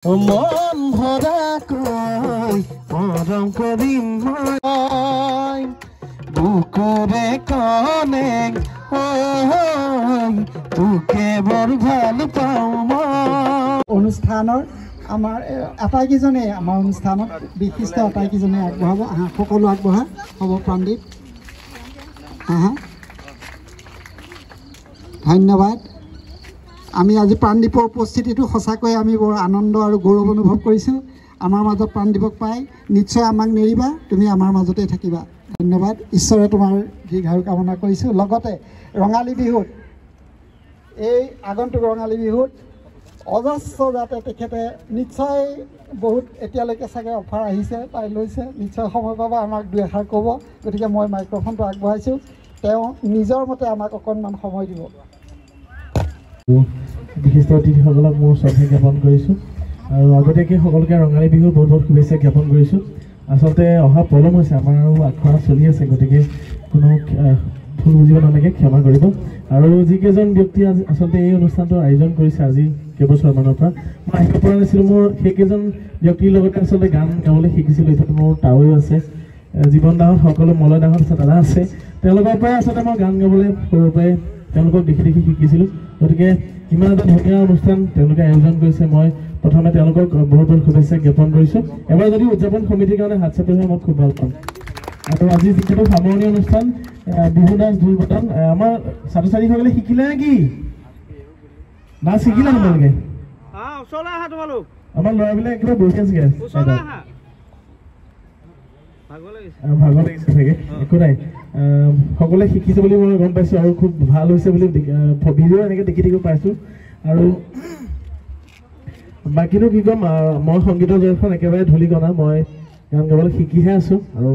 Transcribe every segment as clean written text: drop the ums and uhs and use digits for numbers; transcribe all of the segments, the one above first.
মন ভৰাকৈ মৰম কৰিম মই বুকুৰে কনে তোকে বৰ ভাল পাওঁ মই। অনুষ্ঠানৰ আমাৰ আটাইকেইজনে আমাৰ অনুষ্ঠানত বিশিষ্ট আটাইকেইজনে আগবঢ়াব। সকলো আগবঢ়া হ'ব প্ৰাণদীপ। ধন্যবাদ। আমি আজি প্ৰাণদীপৰ উপস্থিতিটো সঁচাকৈ আমি বৰ আনন্দ আৰু গৌৰৱ অনুভৱ কৰিছোঁ। আমাৰ মাজত প্ৰাণদীপক পাই নিশ্চয় আমাক নেৰিবা, তুমি আমাৰ মাজতে থাকিবা। ধন্যবাদ। ঈশ্বৰে তোমাৰ দীৰ্ঘায়ু কামনা কৰিছোঁ। লগতে ৰঙালী বিহুত এই আগন্তুক ৰঙালী বিহুত অজস্ৰ যাতে তেখেতে নিশ্চয় বহুত এতিয়ালৈকে চাগে অফাৰ আহিছে তাই লৈছে, নিশ্চয় সময় পাবা আমাক দুই এষাৰ ক'ব। গতিকে মই মাইক্ৰফোনটো আগবঢ়াইছোঁ, তেওঁ নিজৰ মতে আমাক অকণমান সময় দিব। বিশিষ্ট অতিথিসকলক মোৰ শ্ৰদ্ধা জ্ঞাপন কৰিছোঁ আৰু আগতীয়াকৈ সকলোকে ৰঙালী বিহুৰ বহুত বহুত শুভেচ্ছা জ্ঞাপন কৰিছোঁ। আচলতে অহা পলম হৈছে, আমাৰ আৰু আখৰা চলি আছে, গতিকে কোনো ভুল বুজিব নালাগে, ক্ষমা কৰিব। আৰু যিকেইজন ব্যক্তিয়ে আচলতে এই অনুষ্ঠানটো আয়োজন কৰিছে আজি কেইবছৰমানৰ পৰা, মই আহিব পৰা নাছিলোঁ। মোৰ সেইকেইজন ব্যক্তিৰ লগতে আচলতে গান গাবলৈ শিকিছিলোঁ। এইটো মোৰ তাৱৈও আছে, জীৱন দাহঁত, সকলো মলয় দাহঁত আছে, দাদা আছে। তেওঁলোকৰ পৰাই আচলতে মই গান গাবলৈ সৰুৰ পৰাই তেওঁলোকক দেখি দেখি শিকিছিলোঁ। গতিকে ইমান এটা ধুনীয়া অনুষ্ঠান তেওঁলোকে আয়োজন কৰিছে, মই প্ৰথমে তেওঁলোকক বহুত বহুত শুভেচ্ছা জ্ঞাপন কৰিছোঁ। এবাৰ যদি উদযাপন সমিতিৰ কাৰণে হাত চাপৰি হয় মই খুব ভাল পাম। আৰু আজি যিহেতু সামৰণি অনুষ্ঠান, বিহু নাচ ঢোল বটন আমাৰ ছাত্ৰ ছাত্ৰীসকলে শিকিলে নেকি? নাচ শিকিলে তোমালোকে? আমাৰ ল'ৰাবিলাক একেবাৰে বহি আছেগৈ, ভাগৰ লাগিছে চাগে, একো নাই। সকলোৱে শিকিছে বুলি মই গম পাইছোঁ আৰু খুব ভাল হৈছে বুলি ভিডিঅ' এনেকৈ দেখি থাকিব পাইছোঁ। আৰু বাকীনো কি ক'ম, মই সংগীতৰ জগতখন একেবাৰে ধূলিকণা, মই গান গাবলৈ শিকিহে আছোঁ। আৰু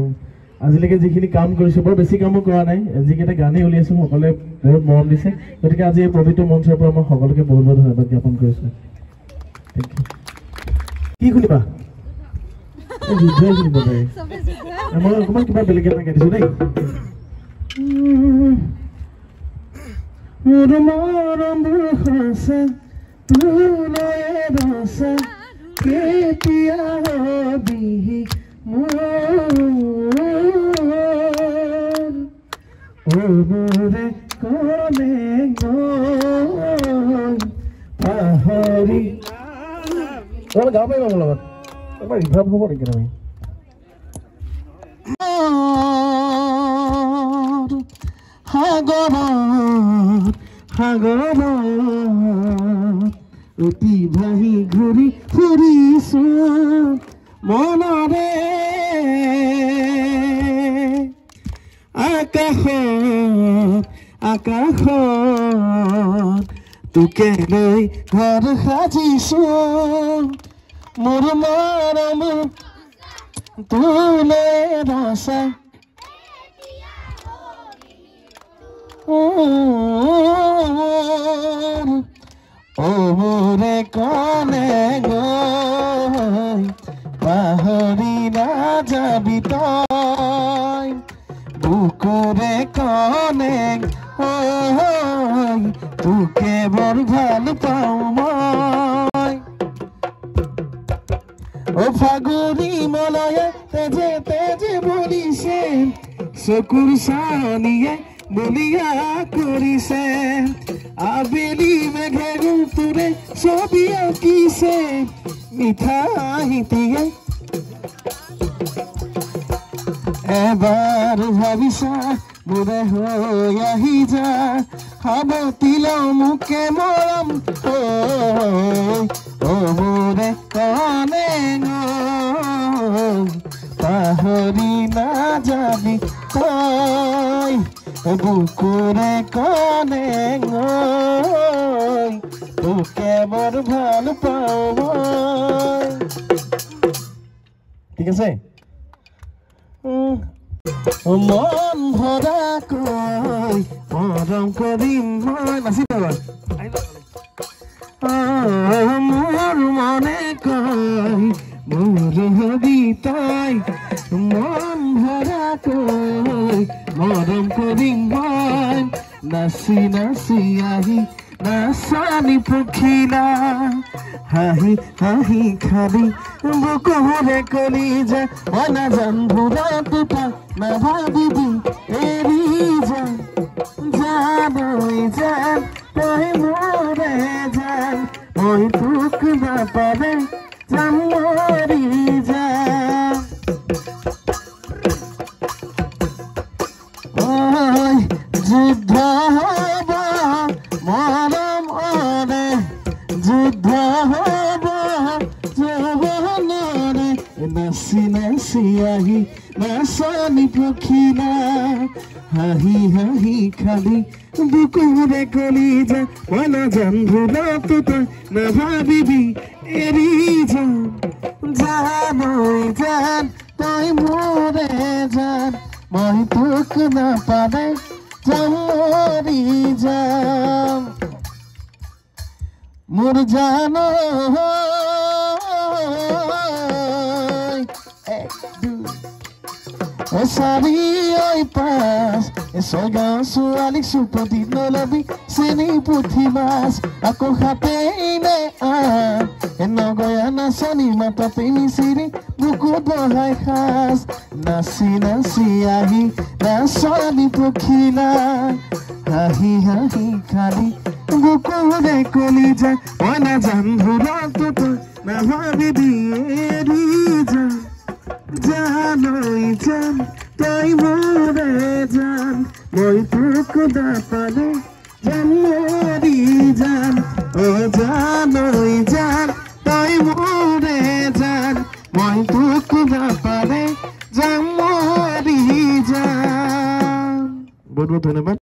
আজিলৈকে যিখিনি কাম কৰিছোঁ, বৰ বেছি কামো কৰা নাই, যিকেইটা গানেই উলিয়াইছোঁ সকলোৱে বহুত মৰম দিছে। গতিকে আজি এই পবিত্ৰ মঞ্চৰ পৰা মই সকলোকে বহুত বহুত ধন্যবাদ জ্ঞাপন কৰিছোঁ। কি শুনিবা? মই অকণমান কিবা বেলেগ এটা গাইছোঁ দেই। মোৰ মৰমবোৰ হৈছে তোলৈ ৰচা, কেতিয়া হবি মোৰে কলে পাহৰি। তোমালোকে গাব পাৰিবা মোৰ লগত? এবাৰ ৰিভাৰ্ব হ'ব নেকি? তুমি সাগৰত সাগৰত অতি ভাহি ঘূৰি ফুৰিছোঁ মনৰে, আকাশত আকাশত তোকে লৈ ঘৰ সাজিছোঁ, মোৰ মৰম তোলৈ ৰচা, মোৰে কলে গৈ পাহৰি নাযাবি তই, বুকুৰে কলে তোকে বৰ ভাল পাওঁ মই। ফাগুনী মলয়ে তেজে তেজে বলিছে, চকুৰ চানিয়ে বলিয়া কৰিছে, আবেলি মেঘে ৰূপটোৰে ছবি আঁকিছে, মিঠা হাঁহিয়ে এবাৰ ভাবিছা মোৰে হৈ আহি যা, সাৱটি লওঁ মোকে মৰম মোৰে কলে পাহৰি নাযাবি তই, বুকুৰে কলে তোকে বৰ ভাল পাওঁ। ঠিক আছে। মন ভৰাকৈ মৰম কৰিম মই। নাচিব মোৰ মনে কয় মোৰ হবি তই, মন ভৰাকৈ মৰম কৰিম মই, নাচি নাচি আহি নাচানি পখিলা হাঁহি হাঁহি খালি বুকুৰে কলিজা মই নাজানো ৰাতিপুৱা নাভাবিবি এৰি যা জানৈ জান তই মোৰে জান মই তোক নাপালে যাম মৰি যাম যুদ্ধ হ'ব মৰম অৰে যুদ্ধ হ'ব যৌৱনৰে নাচি নাচি আহি নাচনি পখিলা হাঁহি হাঁহি খালি বুকুৰে কলিজা মই নাজানো ৰাতিপুৱা তই নাভাবিবি এৰি যাম জানৈ জান তই মোৰে জান মই তোক নাপালে যাম মৰি যাম মোৰ জানৈ চাৰি পাঁচ ছয় গাঁও ছোৱালীক চুপতি নলবি চেনি পুঠি মাছ আকৌ হাতেই নে নগয়া নাচনি মাতাতে মিচিৰি বুকুত বহাই সাজ নাচি নাচি আহি নাচনি পখিলা হাঁহি হাঁহি খালি বুকুৰে কলিজা মই নাজানো ৰাতিপুৱা নাভাবিবি এৰি যা জানৈ জান তই মোৰে জান মই তোক নাপালে যাম